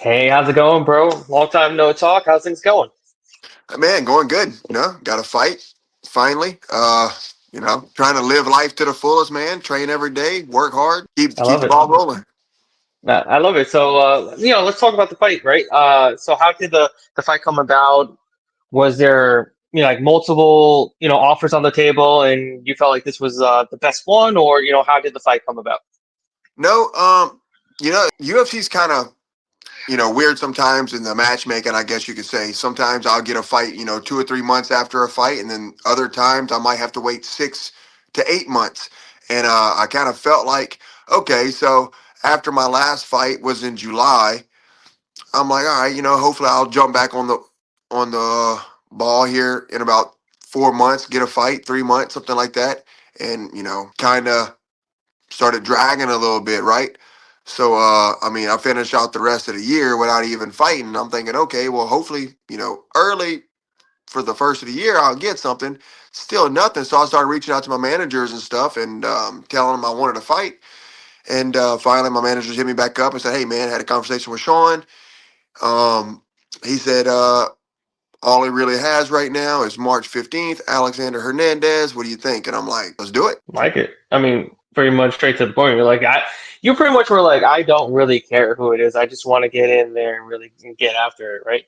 Hey, how's it going, bro? Long time no talk. How's things going? Man, going good. Got to fight finally. Trying to live life to the fullest, man. Train every day, work hard, keep I keep love the it. ball rolling. I love it. So, let's talk about the fight, right? So how did the fight come about? Was there, like multiple, offers on the table, and you felt like this was the best one, or how did the fight come about? No, UFC's kind of weird sometimes in the matchmaking. I guess you could say sometimes I'll get a fight 2 or 3 months after a fight, and then other times I might have to wait 6 to 8 months. And I kind of felt like okay, so after my last fight was in July. I'm like, all right, hopefully I'll jump back on the ball here in about 4 months, get a fight, 3 months, something like that, and kind of started dragging a little bit, right? So, I finished out the rest of the year without even fighting. I'm thinking, okay, well, hopefully, early for the first of the year, I'll get something. Still nothing. So I started reaching out to my managers and stuff and telling them I wanted to fight. And finally, my managers hit me back up and said, hey, man, I had a conversation with Sean. Um, he said, all he really has right now is March 15th, Alexander Hernandez. What do you think? And I'm like, let's do it. Like it. I mean, pretty much straight to the point. You pretty much were like, I don't really care who it is. I just want to get in there and really get after it, right?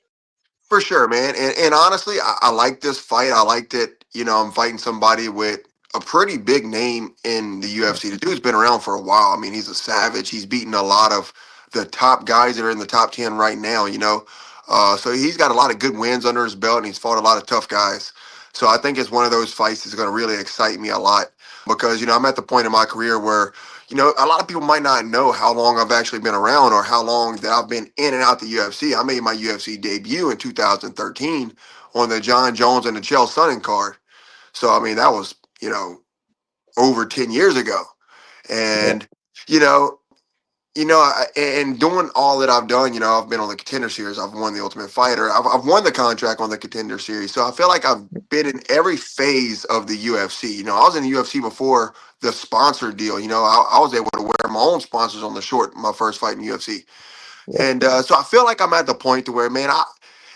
For sure, man. And honestly, I like this fight. I like that, I'm fighting somebody with a pretty big name in the UFC. The dude's been around for a while. I mean, he's a savage. He's beaten a lot of the top guys that are in the top 10 right now. So he's got a lot of good wins under his belt and he's fought a lot of tough guys. So I think it's one of those fights that's going to really excite me a lot because, I'm at the point in my career where a lot of people might not know how long I've actually been around or how long that I've been in and out the UFC. I made my UFC debut in 2013 on the John Jones and the Chael Sonnen card. So, that was, over 10 years ago. Yeah. And, you know, and doing all that I've done, I've been on the Contender Series. I've won the Ultimate Fighter. I've won the contract on the Contender Series. So I feel like I've been in every phase of the UFC. I was in the UFC before the sponsor deal. I was able to wear my own sponsors on the short, my first fight in the UFC. Yeah. And so I feel like I'm at the point to where, man,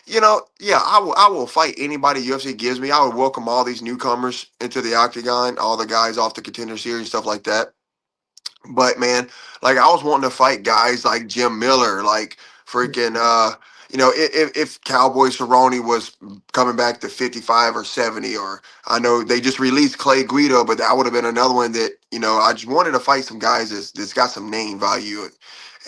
yeah, I will fight anybody UFC gives me. I would welcome all these newcomers into the octagon, all the guys off the Contender Series, stuff like that. But man, like I was wanting to fight guys like Jim Miller, like freaking if Cowboy Cerrone was coming back to 55 or 70, or I know they just released Clay Guido, but that would have been another one that, I just wanted to fight some guys that's got some name value.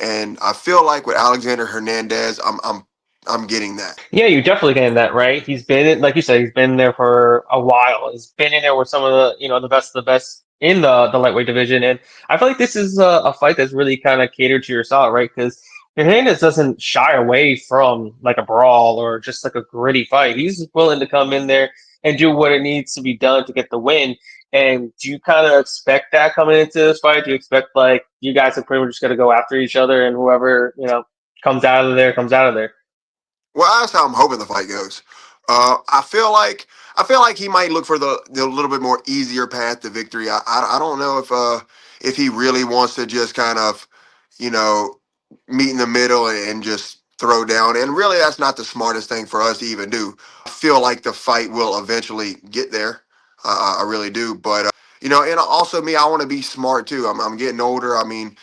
And I feel like with Alexander Hernandez, I'm getting that. Yeah, you're definitely getting that right. He's been in, like you said, he's been there for a while. He's been in there with some of the, the best of the best in the lightweight division, and I feel like this is a fight that's really kind of catered to your style, right? Because Hernandez doesn't shy away from like a brawl or just like a gritty fight. He's willing to come in there and do what it needs to be done to get the win. And do you kind of expect that coming into this fight? Do you expect like you guys are pretty much just going to go after each other, and whoever comes out of there comes out of there? Well, that's how I'm hoping the fight goes. I feel like he might look for the little bit more easier path to victory. I don't know if he really wants to just kind of you know meet in the middle and just throw down. And really, that's not the smartest thing for us to even do. I feel like the fight will eventually get there. I really do. But and also me, I want to be smart too. I'm getting older. I mean,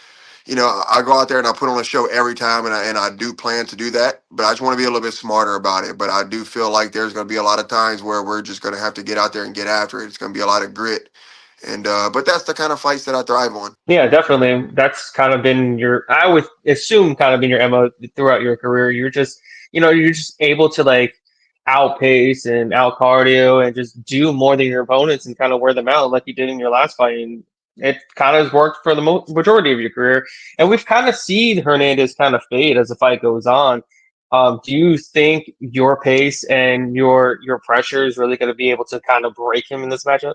I go out there and I put on a show every time, and I do plan to do that. But I just want to be a little bit smarter about it. But I do feel like there's going to be a lot of times where we're just going to have to get out there and get after it. It's going to be a lot of grit, and but that's the kind of fights that I thrive on. Yeah, definitely. That's kind of been I would assume kind of been your MO throughout your career. You're just able to like outpace and out cardio and just do more than your opponents and kind of wear them out like you did in your last fight. And it kind of has worked for the majority of your career. And we've kind of seen Hernandez kind of fade as the fight goes on. Do you think your pace and your pressure is really going to be able to kind of break him in this matchup?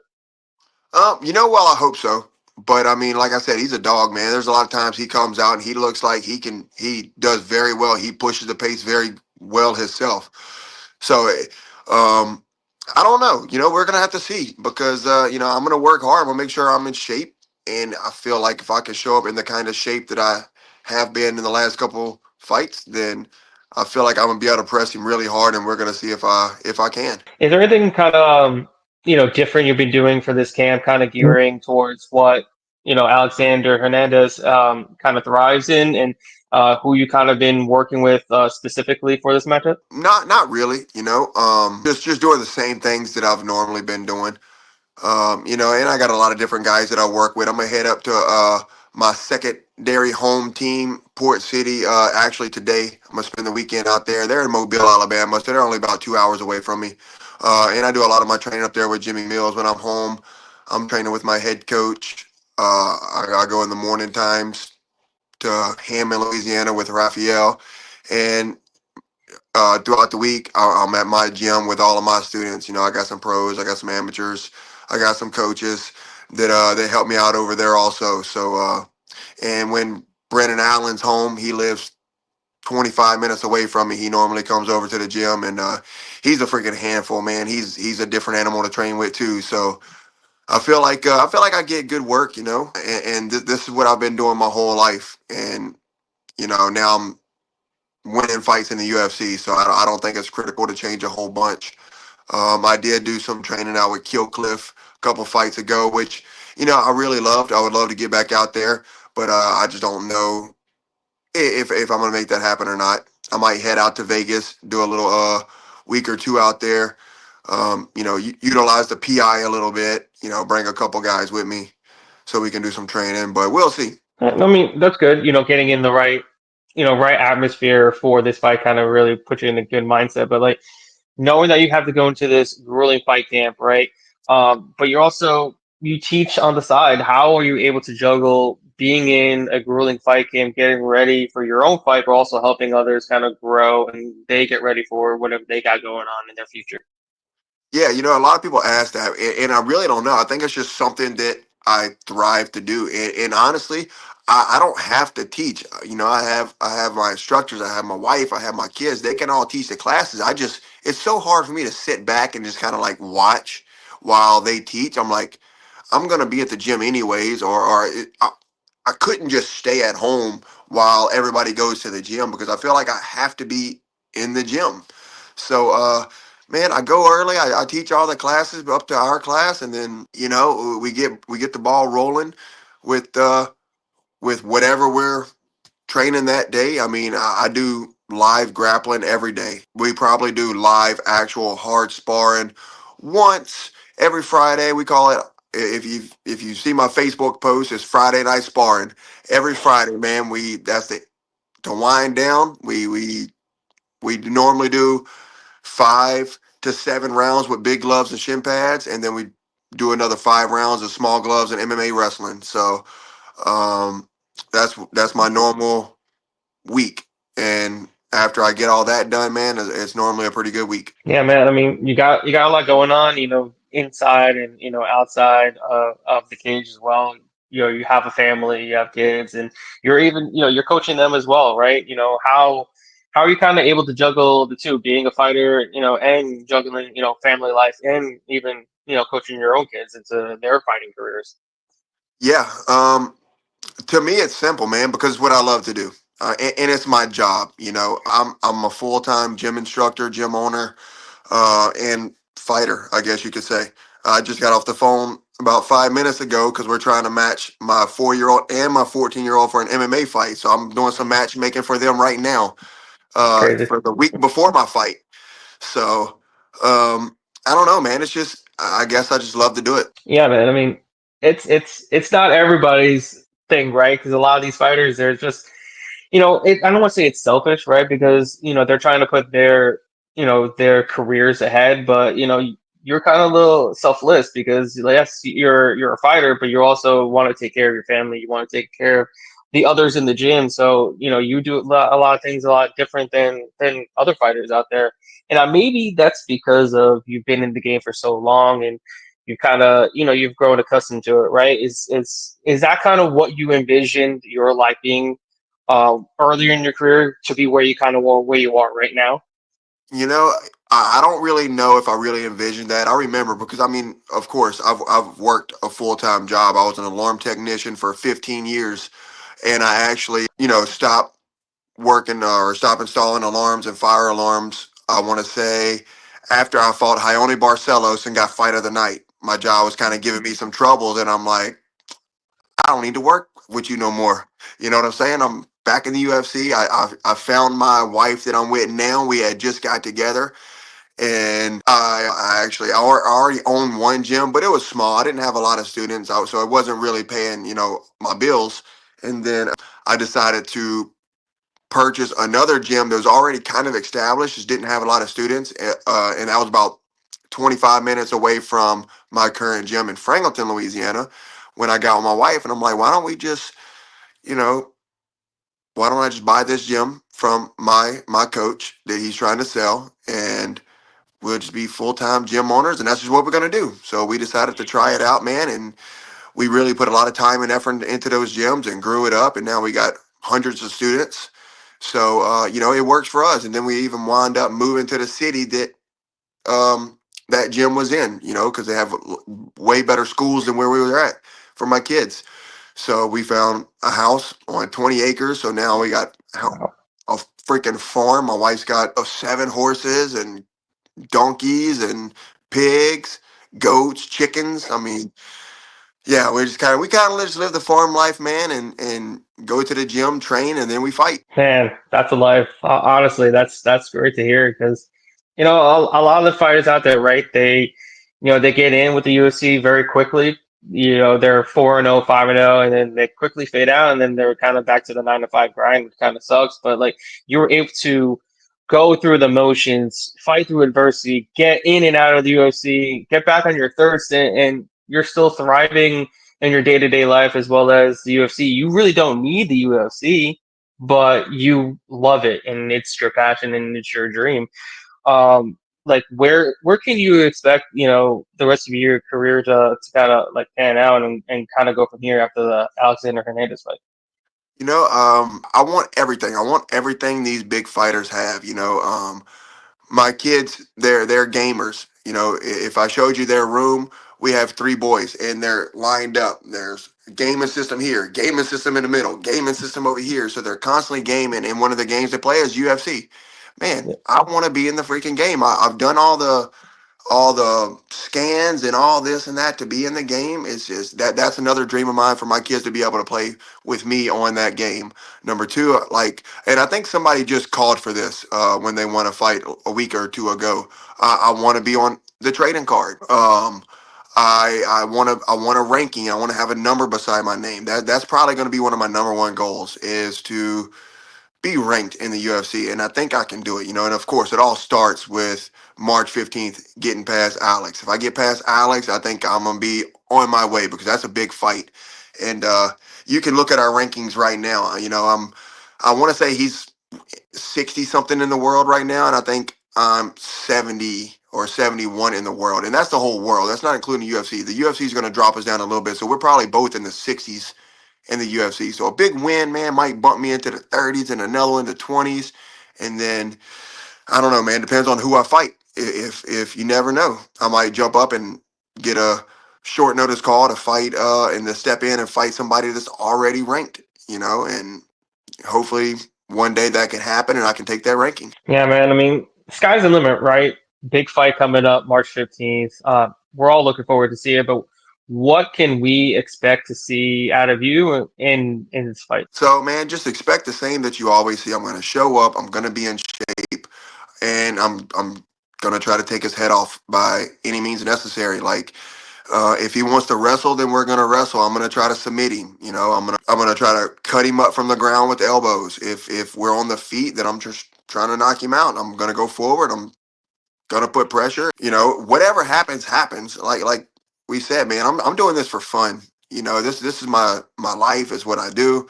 Well, I hope so. But I mean, like I said, he's a dog, man. There's a lot of times he comes out and he looks like he does very well. He pushes the pace very well himself. So, I don't know. We're gonna have to see because I'm gonna work hard. I'm gonna make sure I'm in shape, and I feel like if I can show up in the kind of shape that I have been in the last couple fights, then I feel like I'm gonna be able to press him really hard, and we're gonna see if I can. Is there anything kind of different you've been doing for this camp, kind of gearing towards what Alexander Hernandez kind of thrives in, and who you kind of been working with specifically for this matchup? Not really, just doing the same things that I've normally been doing. And I got a lot of different guys that I work with. I'm gonna head up to my secondary home team, Port City. Actually today, I'm gonna spend the weekend out there. They're in Mobile, Alabama, so they're only about 2 hours away from me. And I do a lot of my training up there with Jimmy Mills. When I'm home, I'm training with my head coach. I go in the morning times to Hammond, Louisiana, with Raphael, and throughout the week, I'm at my gym with all of my students. I got some pros, I got some amateurs, I got some coaches that help me out over there also. So, and when Brennan Allen's home, he lives 25 minutes away from me. He normally comes over to the gym, and he's a freaking handful, man. He's a different animal to train with too. So I feel like I get good work, and this is what I've been doing my whole life, and now I'm winning fights in the UFC, so I don't think it's critical to change a whole bunch. I did do some training out with Killcliff a couple fights ago, which I really loved. I would love to get back out there, but I just don't know if I'm gonna make that happen or not. I might head out to Vegas, do a little week or two out there. Utilize the PI a little bit. Bring a couple guys with me so we can do some training, but we'll see. I mean, that's good. Getting in the right atmosphere for this fight kind of really puts you in a good mindset. But like knowing that you have to go into this grueling fight camp, right? But you teach on the side. How are you able to juggle being in a grueling fight camp, getting ready for your own fight, but also helping others kind of grow and they get ready for whatever they got going on in their future? Yeah, a lot of people ask that, and I really don't know. I think it's just something that I thrive to do, and honestly, I don't have to teach. I have my instructors, I have my wife, I have my kids. They can all teach the classes. It's so hard for me to sit back and just kind of like watch while they teach. I'm like, I'm gonna be at the gym anyways, I couldn't just stay at home while everybody goes to the gym because I feel like I have to be in the gym. So, man, I go early. I teach all the classes up to our class, and then we get the ball rolling with with whatever we're training that day. I mean, I do live grappling every day. We probably do live actual hard sparring once every Friday. We call it, if you see my Facebook post, it's Friday night sparring. Every Friday, man, that's the to wind down. We normally do 5 to 7 rounds with big gloves and shin pads, and then we do another 5 rounds of small gloves and MMA wrestling. So that's my normal week. And after I get all that done, man, it's normally a pretty good week. Yeah, man. I mean, you got a lot going on, inside and outside of the cage as well. You have a family, you have kids, and you're even you're coaching them as well, right? How are you kind of able to juggle the two, being a fighter, and juggling family life, and even coaching your own kids into their fighting careers? Yeah. To me, it's simple, man, because it's what I love to do. And it's my job. I'm a full time gym instructor, gym owner, and fighter, I guess you could say. I just got off the phone about 5 minutes ago because we're trying to match my 4-year-old and my 14-year-old for an MMA fight. So I'm doing some matchmaking for them right now Crazy. for the week before my fight. So I don't know, man. It's just, I guess I just love to do it. Yeah, man. I mean, it's not everybody's thing, right? Because a lot of these fighters, they're just I don't want to say it's selfish, right? Because they're trying to put their careers ahead, but you're kind of a little selfless because yes, you're a fighter, but you also want to take care of your family. You want to take care of the others in the gym. So you do a lot of things a lot different than other fighters out there. And maybe that's because of you've been in the game for so long and you kind of you've grown accustomed to it, right? Is that kind of what you envisioned your life being earlier in your career to be where you kind of were where you are right now? You know, I don't really know if I really envisioned that. I remember because I mean, of course, I've worked a full time job. I was an alarm technician for 15 years, and I actually, stopped working or stop installing alarms and fire alarms. I want to say after I fought Ione Barcelos and got fight of the night, my job was kind of giving me some troubles, and I'm like, I don't need to work with you no more. You know what I'm saying? I'm back in the UFC. I found my wife that I'm with now. We had just got together, and I already owned one gym, but it was small. I didn't have a lot of students, so it wasn't really paying my bills. And then I decided to purchase another gym that was already kind of established, just didn't have a lot of students, and that was about 25 minutes away from my current gym in Franklinton, Louisiana. When I got with my wife, and I'm like, you know, why don't I just buy this gym from my coach that he's trying to sell, and we'll just be full time gym owners, and that's just what we're gonna do. So we decided to try it out, man, and we really put a lot of time and effort into those gyms and grew it up, and now we got hundreds of students. So it works for us. And then we even wound up moving to the city that that gym was in, because they have way better schools than where we were at for my kids. So we found a house on 20 acres. So now we got Wow. a freaking farm. My wife's got 7 horses and donkeys and pigs, goats, chickens. I mean, yeah, we kind of just live the farm life, man, and go to the gym, train, and then we fight. Man, that's a life. Honestly, that's great to hear because a lot of the fighters out there, right? They get in with the UFC very quickly. They're 4-0, 5-0, and then they quickly fade out, and then they're kind of back to the 9 to 5 grind, which kind of sucks. But like you were able to go through the motions, fight through adversity, get in and out of the UFC, get back on your third stint, and you're still thriving in your day to day life as well as the UFC. You really don't need the UFC, but you love it and it's your passion and it's your dream. Like where can you expect the rest of your career to kind of like pan out and kind of go from here after the Alexander Hernandez fight? I want everything. I want everything these big fighters have. My kids, they're gamers. If I showed you their room, we have 3 boys and they're lined up. There's a gaming system here, gaming system in the middle, gaming system over here. So they're constantly gaming. And one of the games they play is UFC. Man, Yeah, I want to be in the freaking game. I've done all the scans and all this and that to be in the game. It's just that's another dream of mine for my kids to be able to play with me on that game. Number two, and I think somebody just called for this when they won a fight a week or two ago. I want to be on the trading card. I want a ranking. I want to have a number beside my name. That's probably going to be one of my number one goals is to be ranked in the UFC, and I think I can do it. And of course, it all starts with March 15th getting past Alex. If I get past Alex, I think I'm gonna be on my way because that's a big fight. And you can look at our rankings right now. I want to say he's 60 something in the world right now, and I think I'm 70 or 71 in the world, and that's the whole world. That's not including the UFC. The UFC is going to drop us down a little bit, so we're probably both in the 60s in the UFC. So a big win, man, might bump me into the 30s and another one in the 20s. And then I don't know, man. Depends on who I fight. If you never know, I might jump up and get a short notice call to fight and to step in and fight somebody that's already ranked. And hopefully one day that can happen and I can take that ranking. yeah, man. I mean, sky's the limit, right? Big fight coming up March 15th. We're all looking forward to see it, but what can we expect to see out of you in this fight? So man, just expect the same that you always see. I'm going to show up. I'm going to be in shape, and I'm gonna try to take his head off by any means necessary. Like if he wants to wrestle, then we're gonna wrestle. I'm gonna try to submit him. I'm gonna try to cut him up from the ground with elbows. If we're on the feet, then I'm just trying to knock him out. I'm gonna go forward. I'm gonna put pressure. Whatever happens, happens. Like we said, man, I'm doing this for fun. This is my life. Is what I do.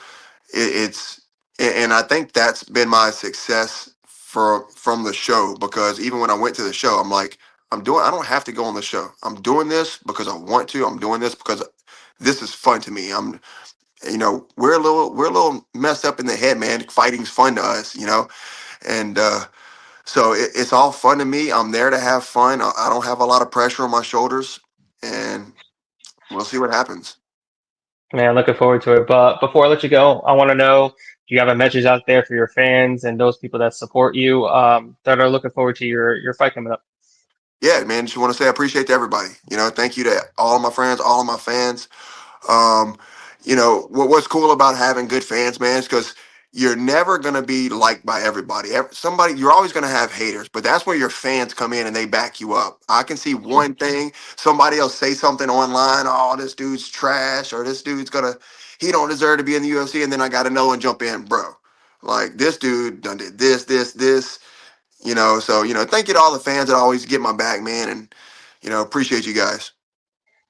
It's and I think that's been my success from the show because even when I went to the show, I'm like, I don't have to go on the show. I'm doing this because I want to. I'm doing this because this is fun to me. We're a little messed up in the head, man. Fighting's fun to us, and so it's all fun to me. I'm there to have fun. I don't have a lot of pressure on my shoulders, and we'll see what happens. Man, looking forward to it. But before I let you go, I want to know you have a message out there for your fans and those people that support you, that are looking forward to your fight coming up? Yeah, man, just want to say I appreciate to everybody. Thank you to all of my friends, all of my fans. Um, what's cool about having good fans, man, is because you're never gonna be liked by everybody. Somebody, you're always gonna have haters, but that's where your fans come in and they back you up. I can see one thing, somebody else say something online, oh, this dude's trash, or this dude's he don't deserve to be in the UFC, and then I got another one jump in, bro. Like this dude done did this. So thank you to all the fans that always get my back, man, and appreciate you guys.